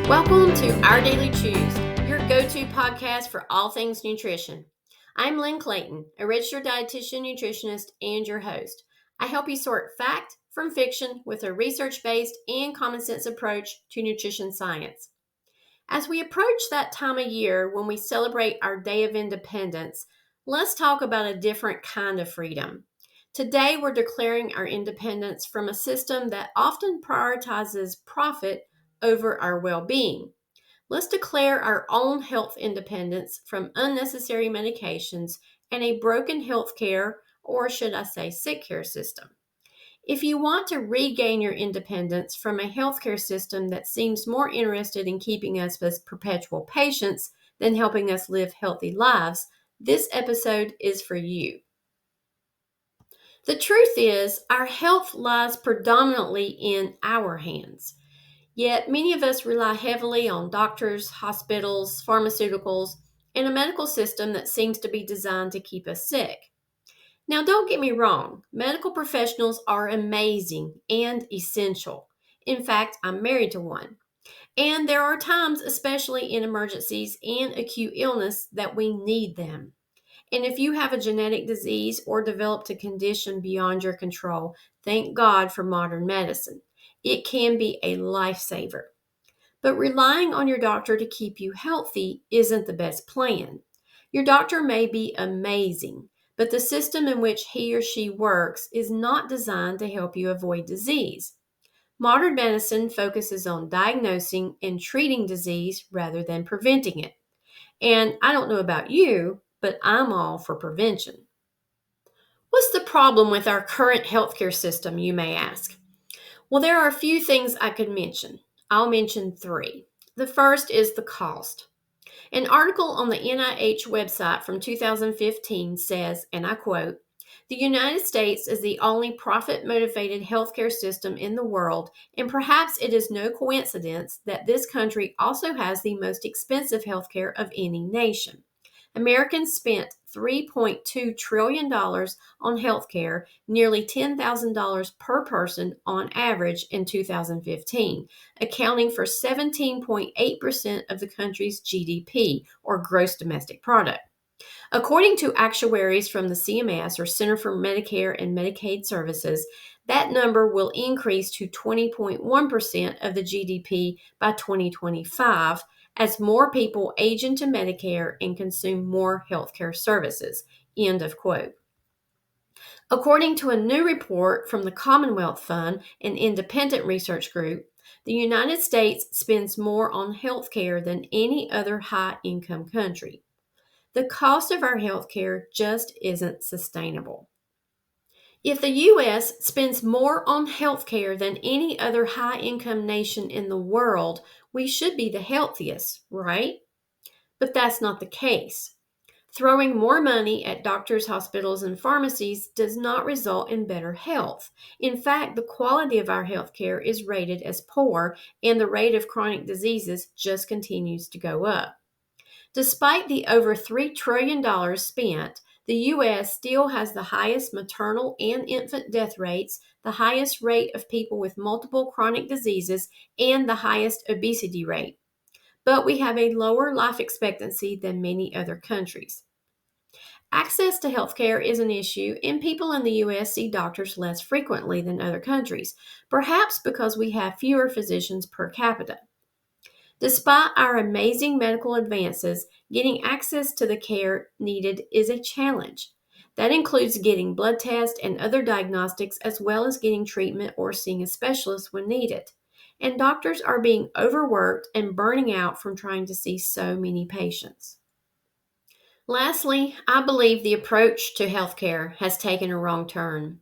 Welcome to Our Daily Chews, your go-to podcast for all things nutrition. I'm Lynn Clayton, a registered dietitian, nutritionist, and your host. I help you sort fact from fiction with a research-based and common sense approach to nutrition science. As we approach that time of year when we celebrate our Day of Independence, let's talk about a different kind of freedom. Today, we're declaring our independence from a system that often prioritizes profit over our well-being. Let's declare our own health independence from unnecessary medications and a broken healthcare, or should I say, sick care system. If you want to regain your independence from a healthcare system that seems more interested in keeping us as perpetual patients than helping us live healthy lives, this episode is for you. The truth is, our health lies predominantly in our hands. Yet many of us rely heavily on doctors, hospitals, pharmaceuticals, and a medical system that seems to be designed to keep us sick. Now, don't get me wrong, medical professionals are amazing and essential. In fact, I'm married to one. And there are times, especially in emergencies and acute illness, that we need them. And if you have a genetic disease or developed a condition beyond your control, thank God for modern medicine. It can be a lifesaver. But relying on your doctor to keep you healthy isn't the best plan. Your doctor may be amazing, but the system in which he or she works is not designed to help you avoid disease. Modern medicine focuses on diagnosing and treating disease rather than preventing it. And I don't know about you, but I'm all for prevention. What's the problem with our current healthcare system, you may ask? Well, there are a few things I could mention. I'll mention three. The first is the cost. An article on the NIH website from 2015 says, and I quote, "The United States is the only profit-motivated healthcare system in the world, and perhaps it is no coincidence that this country also has the most expensive healthcare of any nation. Americans spent $3.2 trillion on healthcare, nearly $10,000 per person on average in 2015, accounting for 17.8% of the country's GDP, or gross domestic product. According to actuaries from the CMS, or Center for Medicare and Medicaid Services, that number will increase to 20.1% of the GDP by 2025 as more people age into Medicare and consume more healthcare services." End of quote. According to a new report from the Commonwealth Fund, an independent research group, the United States spends more on healthcare than any other high-income country. The cost of our healthcare just isn't sustainable. If the U.S. spends more on healthcare than any other high-income nation in the world, we should be the healthiest, right? But that's not the case. Throwing more money at doctors, hospitals, and pharmacies does not result in better health. In fact, the quality of our healthcare is rated as poor, and the rate of chronic diseases just continues to go up. Despite the over $3 trillion spent, the U.S. still has the highest maternal and infant death rates, the highest rate of people with multiple chronic diseases, and the highest obesity rate. But we have a lower life expectancy than many other countries. Access to healthcare is an issue, and people in the U.S. see doctors less frequently than other countries, perhaps because we have fewer physicians per capita. Despite our amazing medical advances, getting access to the care needed is a challenge. That includes getting blood tests and other diagnostics, as well as getting treatment or seeing a specialist when needed. And doctors are being overworked and burning out from trying to see so many patients. Lastly, I believe the approach to healthcare has taken a wrong turn.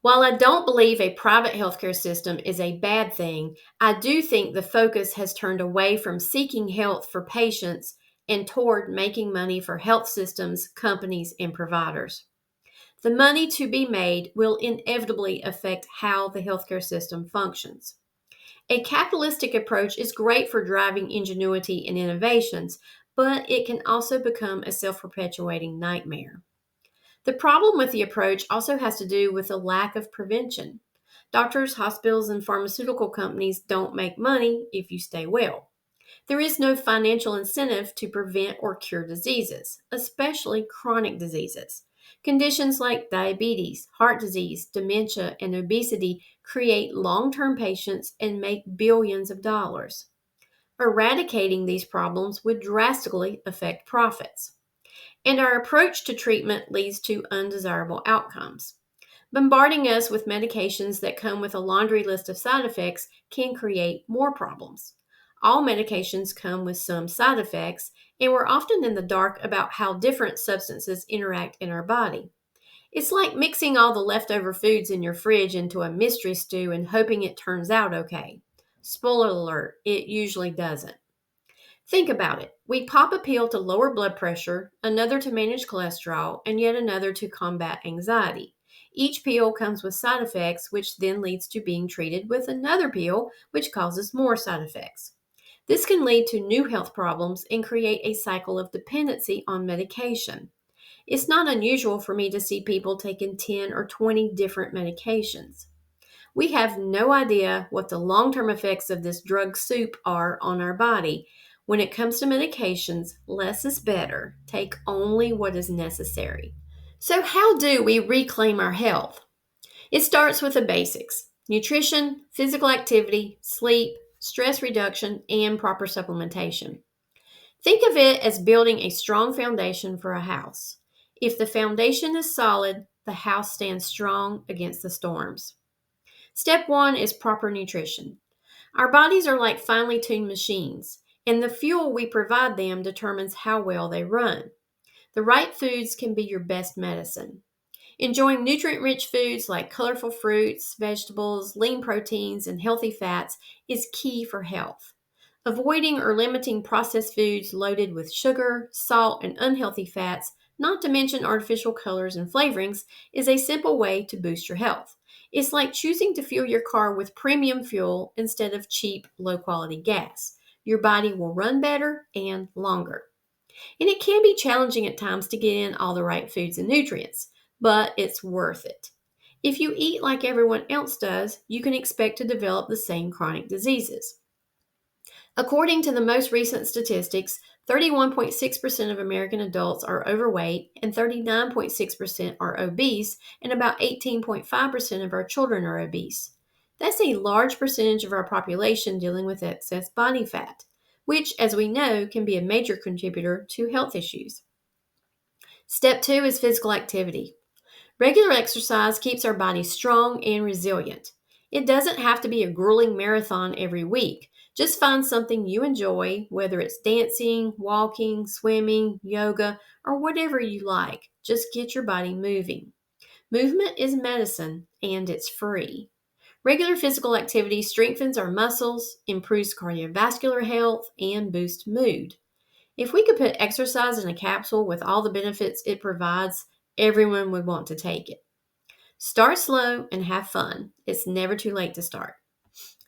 While I don't believe a private healthcare system is a bad thing, I do think the focus has turned away from seeking health for patients and toward making money for health systems, companies, and providers. The money to be made will inevitably affect how the healthcare system functions. A capitalistic approach is great for driving ingenuity and innovations, but it can also become a self-perpetuating nightmare. The problem with the approach also has to do with a lack of prevention. Doctors, hospitals, and pharmaceutical companies don't make money if you stay well. There is no financial incentive to prevent or cure diseases, especially chronic diseases. Conditions like diabetes, heart disease, dementia, and obesity create long term patients and make billions of dollars. Eradicating these problems would drastically affect profits. And our approach to treatment leads to undesirable outcomes. Bombarding us with medications that come with a laundry list of side effects can create more problems. All medications come with some side effects, and we're often in the dark about how different substances interact in our body. It's like mixing all the leftover foods in your fridge into a mystery stew and hoping it turns out okay. Spoiler alert, it usually doesn't. Think about it. We pop a pill to lower blood pressure, another to manage cholesterol, and yet another to combat anxiety. Each pill comes with side effects, which then leads to being treated with another pill, which causes more side effects. This can lead to new health problems and create a cycle of dependency on medication. It's not unusual for me to see people taking 10 or 20 different medications. We have no idea what the long term effects of this drug soup are on our body. When it comes to medications, less is better. Take only what is necessary. So, how do we reclaim our health? It starts with the basics: nutrition, physical activity, sleep, stress reduction, and proper supplementation. Think of it as building a strong foundation for a house. If the foundation is solid, the house stands strong against the storms. Step one is proper nutrition. Our bodies are like finely tuned machines, and the fuel we provide them determines how well they run. The right foods can be your best medicine. Enjoying nutrient rich foods like colorful fruits, vegetables, lean proteins, and healthy fats is key for health. Avoiding or limiting processed foods loaded with sugar, salt, and unhealthy fats, not to mention artificial colors and flavorings, is a simple way to boost your health. It's like choosing to fuel your car with premium fuel instead of cheap, low quality gas. Your body will run better and longer. And it can be challenging at times to get in all the right foods and nutrients, but it's worth it. If you eat like everyone else does, you can expect to develop the same chronic diseases. According to the most recent statistics, 31.6% of American adults are overweight and 39.6% are obese, and about 18.5% of our children are obese. That's a large percentage of our population dealing with excess body fat, which, as we know, can be a major contributor to health issues. Step two is physical activity. Regular exercise keeps our bodies strong and resilient. It doesn't have to be a grueling marathon every week. Just find something you enjoy, whether it's dancing, walking, swimming, yoga, or whatever you like. Just get your body moving. Movement is medicine, and it's free. Regular physical activity strengthens our muscles, improves cardiovascular health, and boosts mood. If we could put exercise in a capsule with all the benefits it provides, everyone would want to take it. Start slow and have fun. It's never too late to start.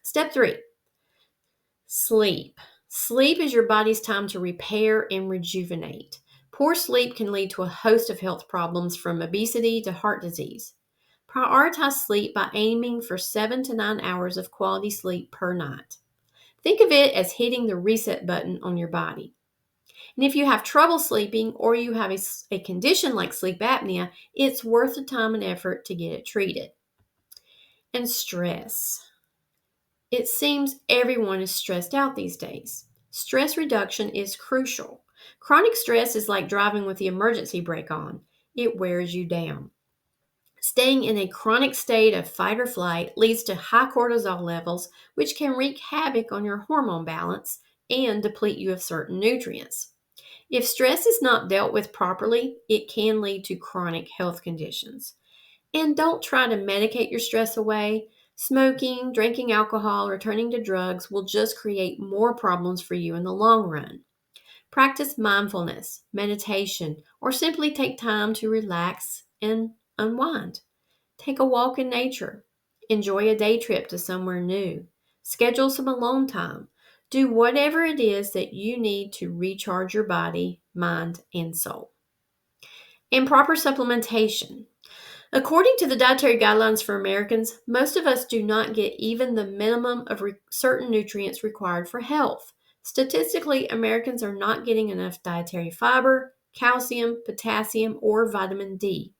Step three, sleep. Sleep is your body's time to repair and rejuvenate. Poor sleep can lead to a host of health problems from obesity to heart disease. Prioritize sleep by aiming for 7 to 9 hours of quality sleep per night. Think of it as hitting the reset button on your body. And if you have trouble sleeping or you have a condition like sleep apnea, it's worth the time and effort to get it treated. And stress. It seems everyone is stressed out these days. Stress reduction is crucial. Chronic stress is like driving with the emergency brake on. It wears you down. Staying in a chronic state of fight or flight leads to high cortisol levels, which can wreak havoc on your hormone balance and deplete you of certain nutrients. If stress is not dealt with properly, it can lead to chronic health conditions. And don't try to medicate your stress away. Smoking, drinking alcohol, or turning to drugs will just create more problems for you in the long run. Practice mindfulness, meditation, or simply take time to relax and unwind. Take a walk in nature. Enjoy a day trip to somewhere new. Schedule some alone time. Do whatever it is that you need to recharge your body, mind, and soul. And proper supplementation. According to the dietary guidelines for Americans, most of us do not get even the minimum of certain nutrients required for health. Statistically, Americans are not getting enough dietary fiber, calcium, potassium, or vitamin D.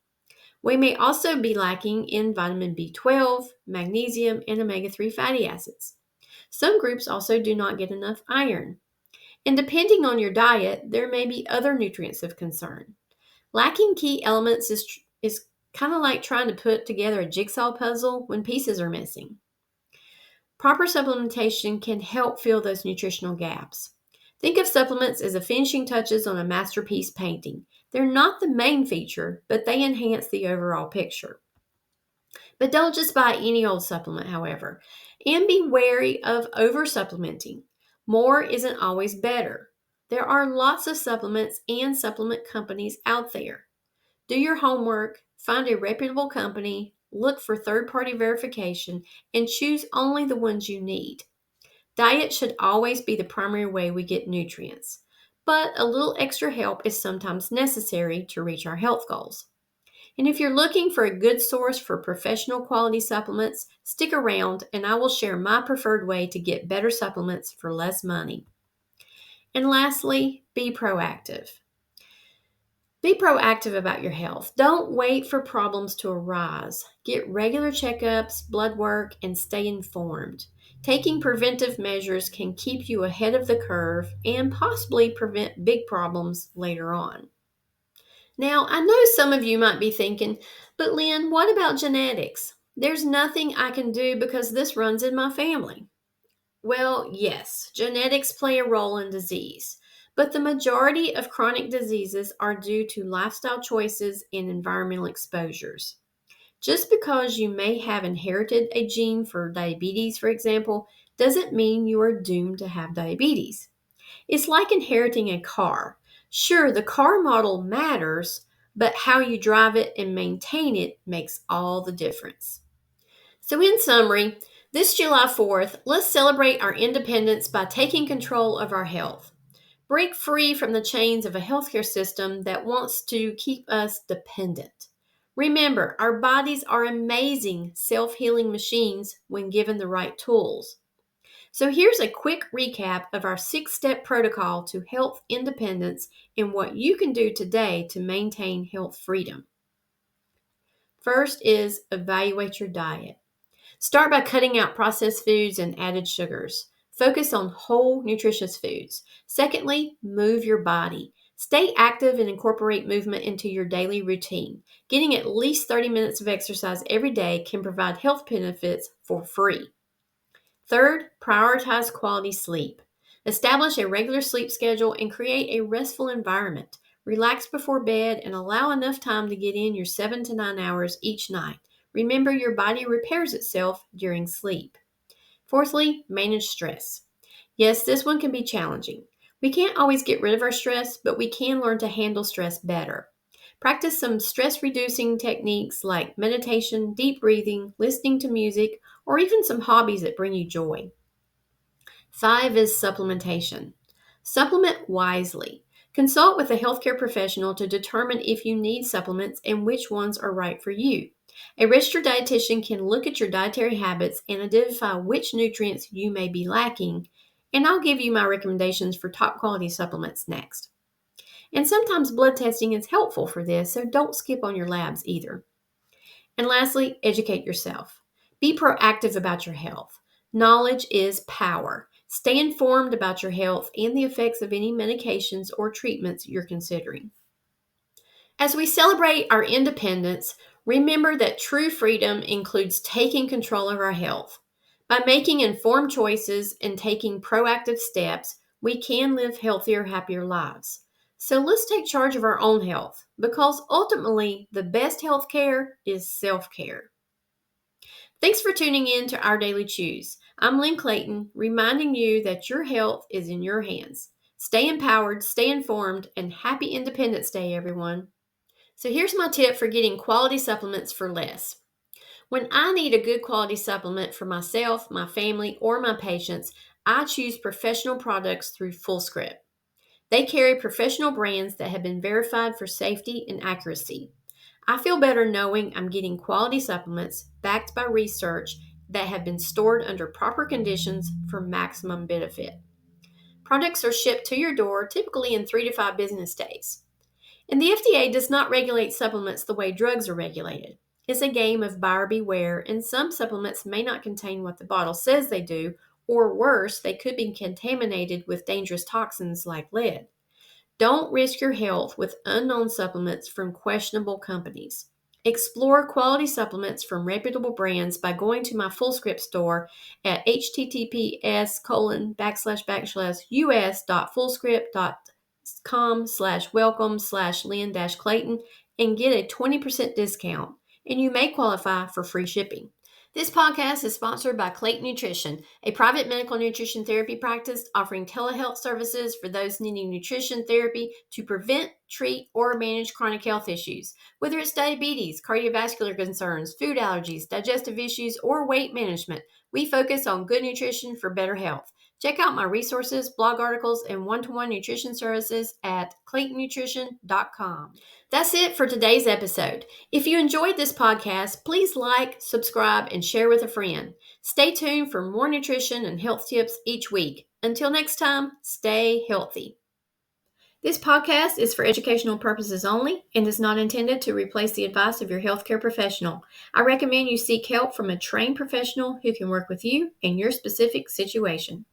We may also be lacking in vitamin B12, magnesium, and omega 3 fatty acids. Some groups also do not get enough iron. And depending on your diet, there may be other nutrients of concern. Lacking key elements is kind of like trying to put together a jigsaw puzzle when pieces are missing. Proper supplementation can help fill those nutritional gaps. Think of supplements as the finishing touches on a masterpiece painting. They're not the main feature, but they enhance the overall picture. But don't just buy any old supplement, however, and be wary of over supplementing. More isn't always better. There are lots of supplements and supplement companies out there. Do your homework, find a reputable company, look for third party verification, and choose only the ones you need. Diet should always be the primary way we get nutrients, but a little extra help is sometimes necessary to reach our health goals. And if you're looking for a good source for professional quality supplements, stick around and I will share my preferred way to get better supplements for less money. And lastly, be proactive. Be proactive about your health. Don't wait for problems to arise. Get regular checkups, blood work, and stay informed. Taking preventive measures can keep you ahead of the curve and possibly prevent big problems later on. Now, I know some of you might be thinking, but Lynn, what about genetics? There's nothing I can do because this runs in my family. Well, yes, genetics play a role in disease, but the majority of chronic diseases are due to lifestyle choices and environmental exposures. Just because you may have inherited a gene for diabetes, for example, doesn't mean you are doomed to have diabetes. It's like inheriting a car. Sure, the car model matters, but how you drive it and maintain it makes all the difference. So, in summary, this July 4th, let's celebrate our independence by taking control of our health. Break free from the chains of a healthcare system that wants to keep us dependent. Remember, our bodies are amazing self healing machines when given the right tools. So, here's a quick recap of our 6-step protocol to health independence and what you can do today to maintain health freedom. First is evaluate your diet. Start by cutting out processed foods and added sugars. Focus on whole, nutritious foods. Secondly, move your body. Stay active and incorporate movement into your daily routine. Getting at least 30 minutes of exercise every day can provide health benefits for free. Third, prioritize quality sleep. Establish a regular sleep schedule and create a restful environment. Relax before bed and allow enough time to get in your 7 to 9 hours each night. Remember, your body repairs itself during sleep. Fourthly, manage stress. Yes, this one can be challenging. We can't always get rid of our stress, but we can learn to handle stress better. Practice some stress-reducing techniques like meditation, deep breathing, listening to music, or even some hobbies that bring you joy. 5 is supplementation. Supplement wisely. Consult with a healthcare professional to determine if you need supplements and which ones are right for you. A registered dietitian can look at your dietary habits and identify which nutrients you may be lacking, and I'll give you my recommendations for top quality supplements next. And sometimes blood testing is helpful for this, so don't skip on your labs either. And lastly, educate yourself. Be proactive about your health. Knowledge is power. Stay informed about your health and the effects of any medications or treatments you're considering. As we celebrate our independence, remember that true freedom includes taking control of our health. By making informed choices and taking proactive steps, we can live healthier, happier lives. So let's take charge of our own health because ultimately the best health care is self-care. Thanks for tuning in to Our Daily Chews. I'm Lynn Clayton, reminding you that your health is in your hands. Stay empowered, stay informed, and happy Independence Day, everyone. So here's my tip for getting quality supplements for less. When I need a good quality supplement for myself, my family, or my patients, I choose professional products through FullScript. They carry professional brands that have been verified for safety and accuracy. I feel better knowing I'm getting quality supplements backed by research that have been stored under proper conditions for maximum benefit. Products are shipped to your door typically in 3 to 5 business days. And the FDA does not regulate supplements the way drugs are regulated. It's a game of buyer beware, and some supplements may not contain what the bottle says they do, or worse, they could be contaminated with dangerous toxins like lead. Don't risk your health with unknown supplements from questionable companies. Explore quality supplements from reputable brands by going to my Fullscript store at https://us.fullscript.com/welcome/Lynn-Clayton and get a 20% discount, and you may qualify for free shipping. This podcast is sponsored by Clayton Nutrition, a private medical nutrition therapy practice offering telehealth services for those needing nutrition therapy to prevent, treat, or manage chronic health issues. Whether it's diabetes, cardiovascular concerns, food allergies, digestive issues, or weight management, we focus on good nutrition for better health. Check out my resources, blog articles, and one-to-one nutrition services at claytonnutrition.com. That's it for today's episode. If you enjoyed this podcast, please like, subscribe, and share with a friend. Stay tuned for more nutrition and health tips each week. Until next time, stay healthy. This podcast is for educational purposes only and is not intended to replace the advice of your healthcare professional. I recommend you seek help from a trained professional who can work with you in your specific situation.